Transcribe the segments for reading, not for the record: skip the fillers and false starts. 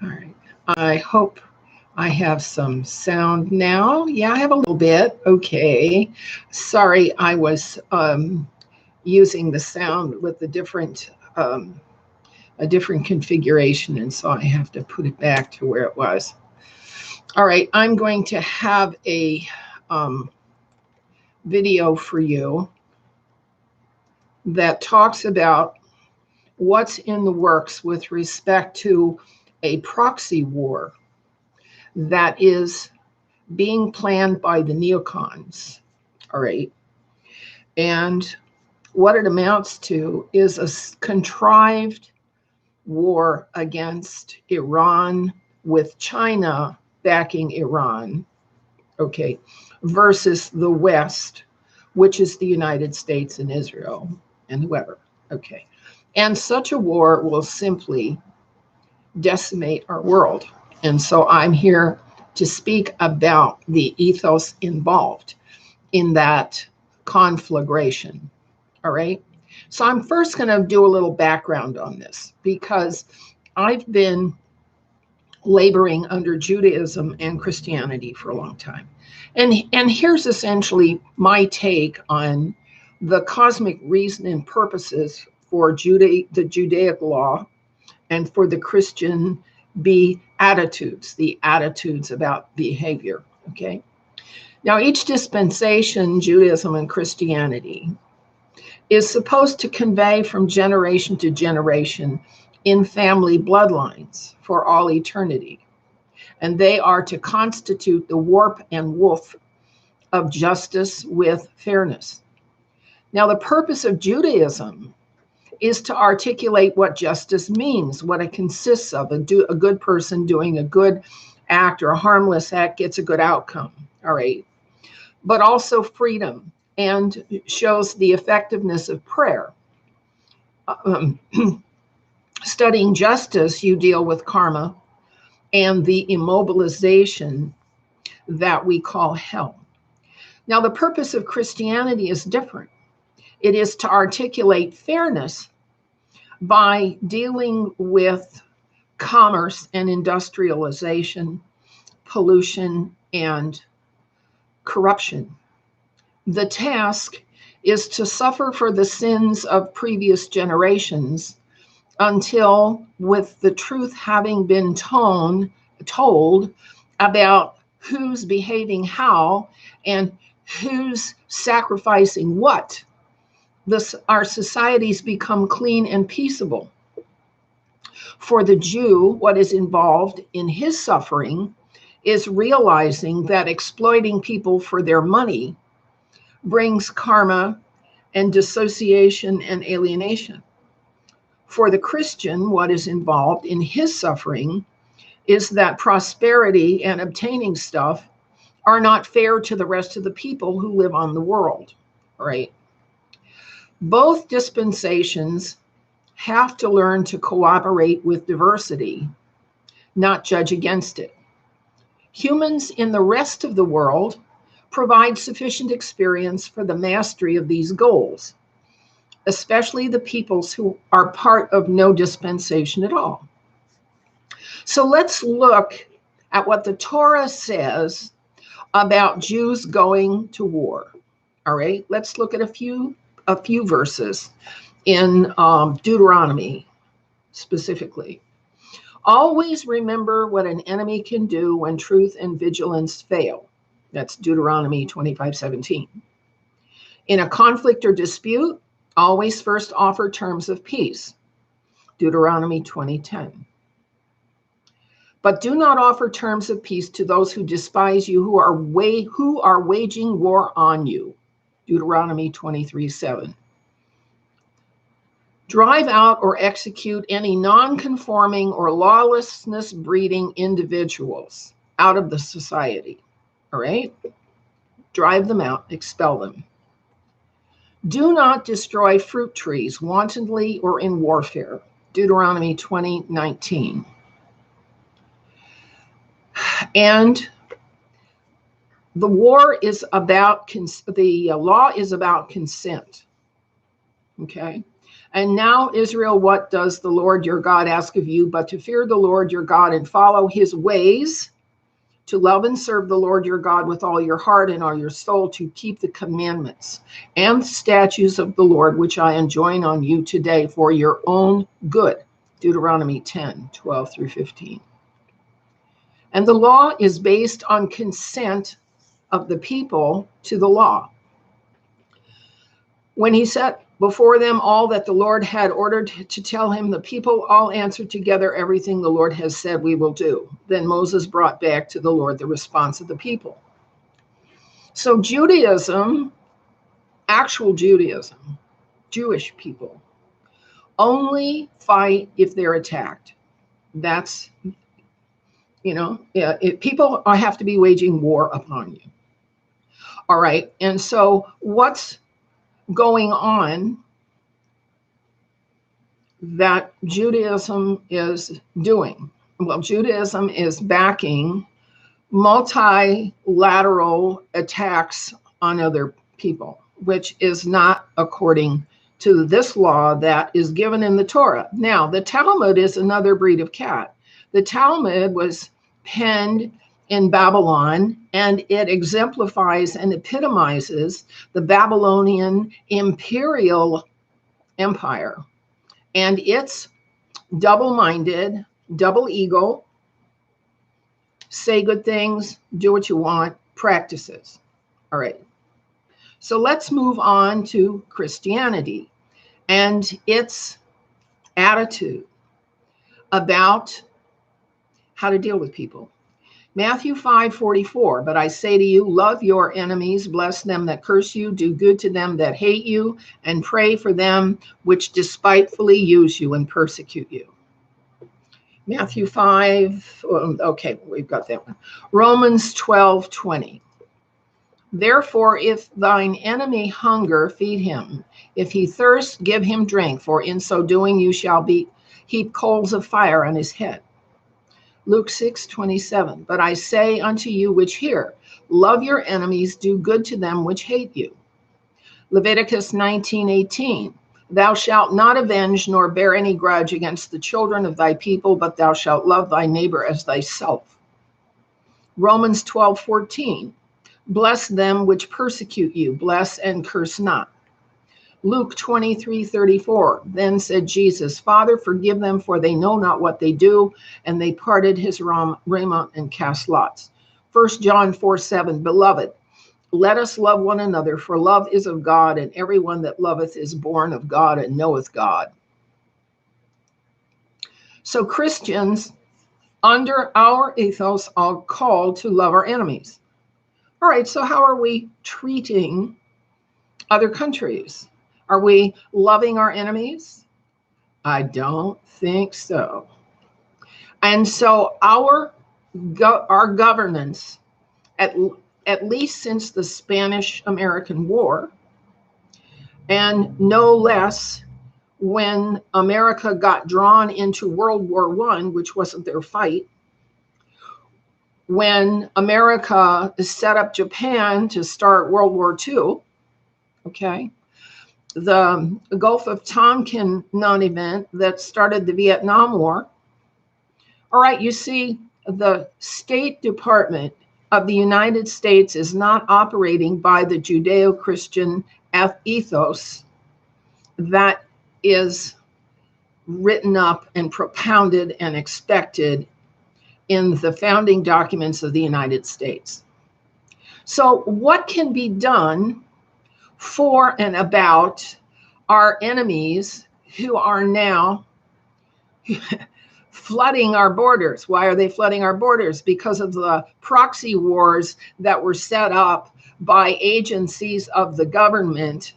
All right. I hope I have some sound now. Yeah, I have a little bit. Okay. Sorry, I was using the sound with a different configuration, and so I have to put it back to where it was. All right, I'm going to have a video for you that talks about what's in the works with respect to a proxy war that is being planned by the neocons. All right. And what it amounts to is a contrived war against Iran with China backing Iran, okay, versus the West, which is the United States and Israel and whoever, okay. And such a war will simply decimate our world. And so I'm here to speak about the ethos involved in that conflagration. All right. So I'm first going to do a little background on this because I've been laboring under Judaism and Christianity for a long time. And here's essentially my take on the cosmic reason and purposes for the Judaic law and for the Christian beatitudes, the attitudes about behavior. Okay. Now, each dispensation, Judaism and Christianity, is supposed to convey from generation to generation in family bloodlines for all eternity. And they are to constitute the warp and woof of justice with fairness. Now, the purpose of Judaism is to articulate what justice means, what it consists of. A good person doing a good act or a harmless act gets a good outcome, all right? But also freedom, and shows the effectiveness of prayer. Studying justice, you deal with karma and the immobilization that we call hell. Now, the purpose of Christianity is different. It is to articulate fairness by dealing with commerce and industrialization, pollution, and corruption. The task is to suffer for the sins of previous generations until, with the truth having been told about who's behaving how and who's sacrificing what, our societies become clean and peaceable. For the Jew, what is involved in his suffering is realizing that exploiting people for their money brings karma and dissociation and alienation. For the Christian, what is involved in his suffering is that prosperity and obtaining stuff are not fair to the rest of the people who live on the world, right? Both dispensations have to learn to cooperate with diversity, not judge against it. Humans in the rest of the world provide sufficient experience for the mastery of these goals, especially the peoples who are part of no dispensation at all. So let's look at what the Torah says about Jews going to war. All right, let's look at a few verses in Deuteronomy specifically. Always remember what an enemy can do when truth and vigilance fail. That's Deuteronomy 25:17. In a conflict or dispute, always first offer terms of peace. Deuteronomy 20:10. But do not offer terms of peace to those who despise you, who are waging war on you. Deuteronomy 23:7. Drive out or execute any non-conforming or lawlessness breeding individuals out of the society. All right? Drive them out, expel them. Do not destroy fruit trees wantonly or in warfare. Deuteronomy 20:19. And the law is about consent. Okay? And now, Israel, what does the Lord your God ask of you but to fear the Lord your God and follow his ways, to love and serve the Lord your God with all your heart and all your soul, to keep the commandments and statutes of the Lord, which I enjoin on you today for your own good. Deuteronomy 10:12 through 15. And the law is based on consent of the people to the law. When he set before them all that the Lord had ordered to tell him, the people all answered together, everything the Lord has said we will do. Then Moses brought back to the Lord the response of the people. So Judaism, actual Judaism, Jewish people, only fight if they're attacked. That's, people have to be waging war upon you. All right. And so what's going on that Judaism is doing? Well, Judaism is backing multilateral attacks on other people, which is not according to this law that is given in the Torah. Now, the Talmud is another breed of cat. The Talmud was penned in Babylon, and it exemplifies and epitomizes the Babylonian imperial empire and its double-minded, double ego, say good things, do what you want, practices. All right. So let's move on to Christianity and its attitude about how to deal with people. Matthew 5:44, but I say to you, love your enemies, bless them that curse you, do good to them that hate you, and pray for them which despitefully use you and persecute you. Matthew 5, okay, we've got that one. Romans 12:20. Therefore, if thine enemy hunger, feed him. If he thirst, give him drink, for in so doing you shall heap coals of fire on his head. Luke 6:27. But I say unto you which hear, love your enemies, do good to them which hate you. Leviticus 19:18. Thou shalt not avenge nor bear any grudge against the children of thy people, but thou shalt love thy neighbor as thyself. Romans 12:14. Bless them which persecute you, bless and curse not. Luke 23:34. Then said Jesus, Father, forgive them, for they know not what they do. And they parted his raiment and cast lots. 1 John 4:7. Beloved, let us love one another, for love is of God, and everyone that loveth is born of God and knoweth God. So Christians, under our ethos, are called to love our enemies. All right, so how are we treating other countries? Are we loving our enemies? I don't think so. And so our governance, at least since the Spanish-American War, and no less when America got drawn into World War I, which wasn't their fight, when America set up Japan to start World War II, okay, the Gulf of Tonkin non-event that started the Vietnam War. All right, you see, the State Department of the United States is not operating by the Judeo-Christian ethos that is written up and propounded and expected in the founding documents of the United States. So what can be done for and about our enemies who are now flooding our borders? Why are they flooding our borders? Because of the proxy wars that were set up by agencies of the government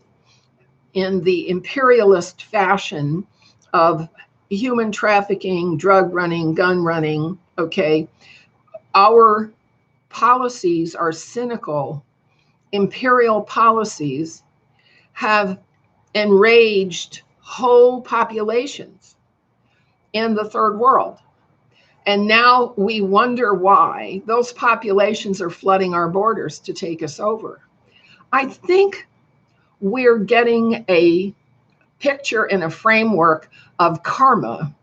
in the imperialist fashion of human trafficking, drug running, gun running, okay? Our policies are cynical. Imperial policies have enraged whole populations in the third world. And now we wonder why those populations are flooding our borders to take us over. I think we're getting a picture in a framework of karma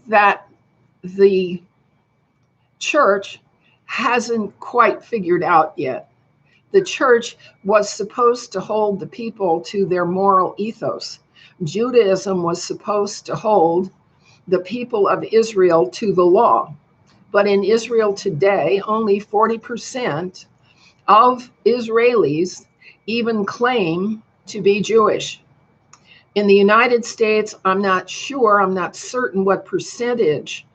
that the church hasn't quite figured out yet. The church was supposed to hold the people to their moral ethos. Judaism was supposed to hold the people of Israel to the law. But in Israel today, only 40% of Israelis even claim to be Jewish. In the United States, I'm not certain what percentage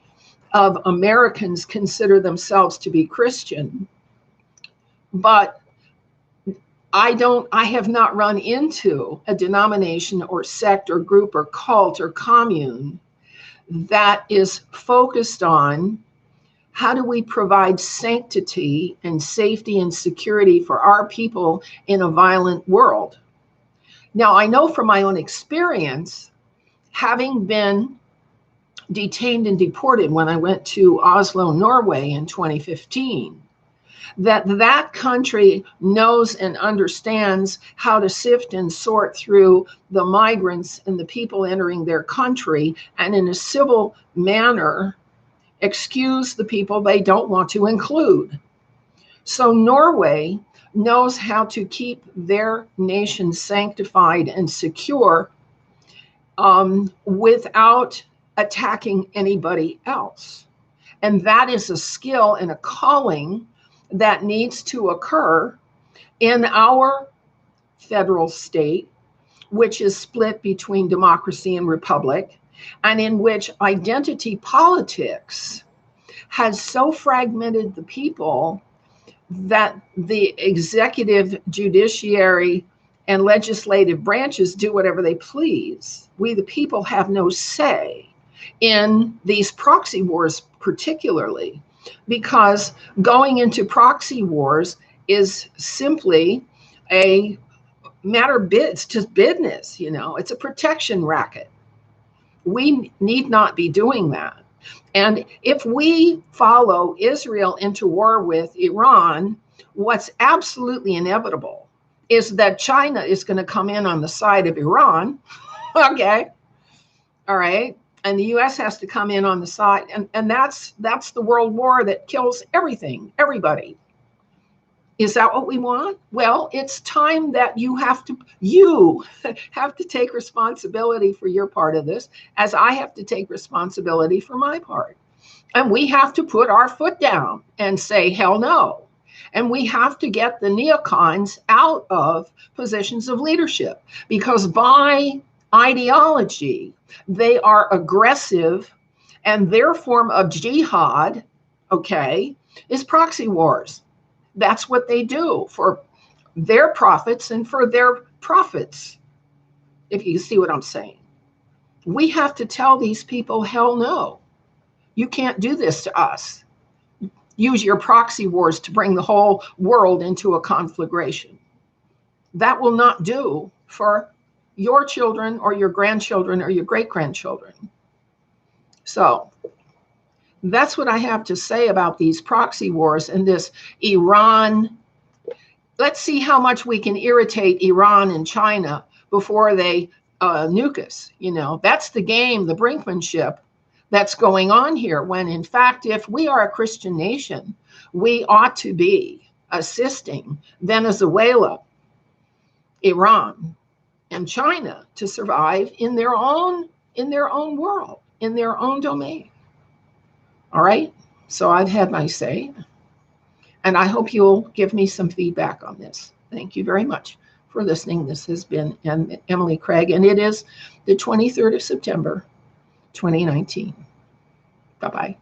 of Americans consider themselves to be Christian, but I have not run into a denomination or sect or group or cult or commune that is focused on how do we provide sanctity and safety and security for our people in a violent world. Now, I know from my own experience, having been detained and deported when I went to Oslo, Norway in 2015, that country knows and understands how to sift and sort through the migrants and the people entering their country, and in a civil manner, excuse the people they don't want to include. So Norway knows how to keep their nation sanctified and secure without attacking anybody else. And that is a skill and a calling that needs to occur in our federal state, which is split between democracy and republic, and in which identity politics has so fragmented the people that the executive, judiciary, and legislative branches do whatever they please. We, the people, have no say in these proxy wars, particularly because going into proxy wars is simply a matter of bids, just business, it's a protection racket. We need not be doing that. And if we follow Israel into war with Iran, what's absolutely inevitable is that China is going to come in on the side of Iran. Okay. All right. And the US has to come in on the side. And that's the world war that kills everything, everybody. Is that what we want? Well, it's time that you have to take responsibility for your part of this, as I have to take responsibility for my part. And we have to put our foot down and say, hell no. And we have to get the neocons out of positions of leadership, because by ideology, they are aggressive, and their form of jihad, okay, is proxy wars. That's what they do for their profits and for their profits, if you see what I'm saying. We have to tell these people, hell no, you can't do this to us. Use your proxy wars to bring the whole world into a conflagration. That will not do for your children or your grandchildren or your great-grandchildren. So that's what I have to say about these proxy wars and this Iran. Let's see how much we can irritate Iran and China before they nuke us. That's the game, the brinkmanship that's going on here, when in fact, if we are a Christian nation, we ought to be assisting Venezuela, Iran, and China to survive in their own world, in their own domain. All right, so I've had my say, and I hope you'll give me some feedback on this. Thank you very much for listening. This has been Emily Craig, and it is the 23rd of September, 2019. Bye-bye.